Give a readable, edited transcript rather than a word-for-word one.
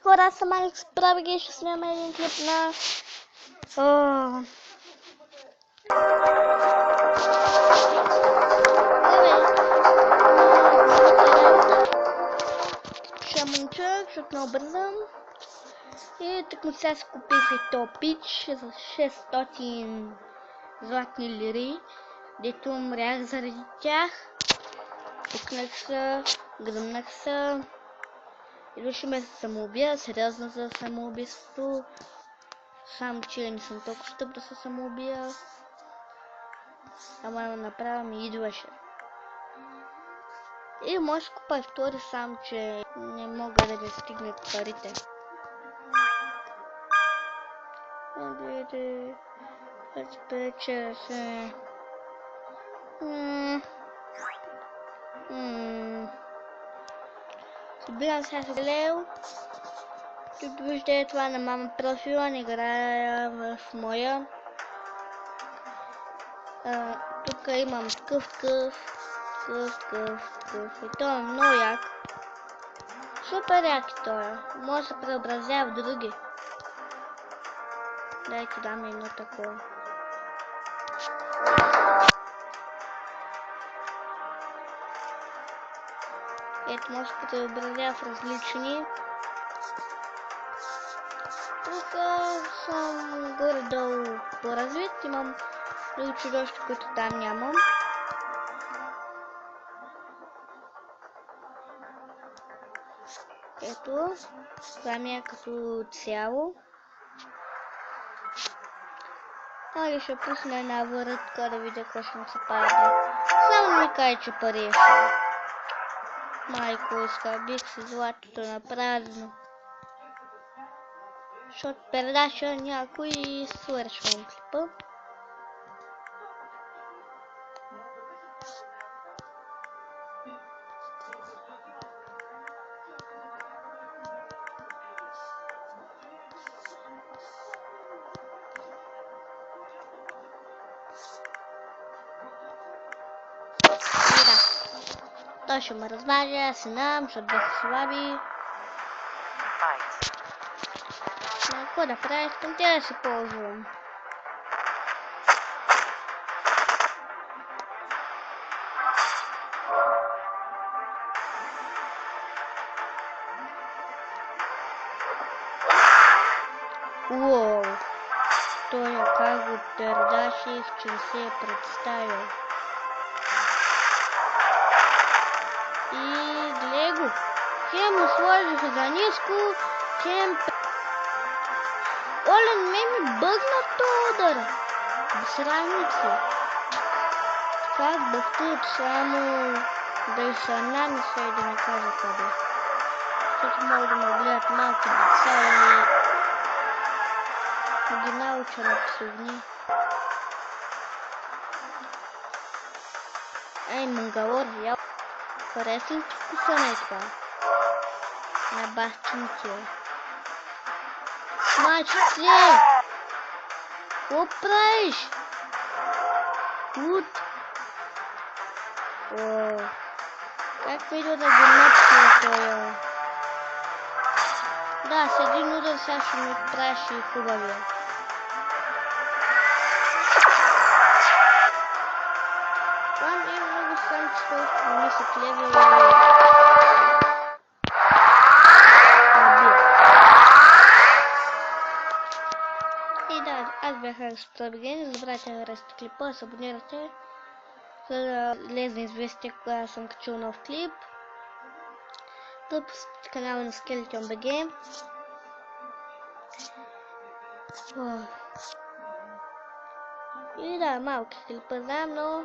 Хора, аз съм Алекс Правеги и ще снимаме един клип на... Ще момче, защото много бързам. И так му сега си купих и то пич за 600 златни лири, дето умрях заради тях. Пукнах се, гръмнах се и решиме да се самоубия, сериозно за самоубийство. Само че не съм толкова тъп да се самоубия. Ама направо ми идваше. И може да купа втори, само че не мога да ми стигнат парите. Вече се... Събирам сега с Лео. Тук виждате това на мама профила, не играя в моя. Тук имам такъв. И той е много як. Супер як и той. Може да се преобразява в други. Дайте дам едно такова. Ето може да се преобразява в различни. Тук съм горе-долу по-развит. Имам други чудовища, които там нямам. Ето, това ми е като цяло. Али ще пусна една въртка да видя какво ще му се падне. Само ми кай, че пареше. Майко, изхабих си златото на празно. Защото пердаша някой и свършвам клипа. Той ще ме разважа, аз се знам, защото бях слаби. Какво да правя? Искам тя да се ползвам. Уоу! Той как го пердаших, че не се е представил. И гледай го. Хем му сложиха за ниско, хем... Оле, не ми бъгна този удар. Срамници. Как бъхтят само да и са нанеса и да не кажа къде. Защото могат да ме гледат малки деца и ги науча на псовни. Ей, мангалор, ял. Хареса ли ти вкуса на това? На бахчинкия. Мачице! Какво правиш? Лут! О, как видя да го напсна тоя? Да, с един удар сега ще ми праши хубавия. Това не е много сънчето, но ми се клеви и да, аз бях Алекс Правеги, не забравяйте да харесате клипа, да се абонирате, за да влезе известие, кога съм качил нов клип. Да посетите канала на Skeleton BG. И да, малки клипа знам, но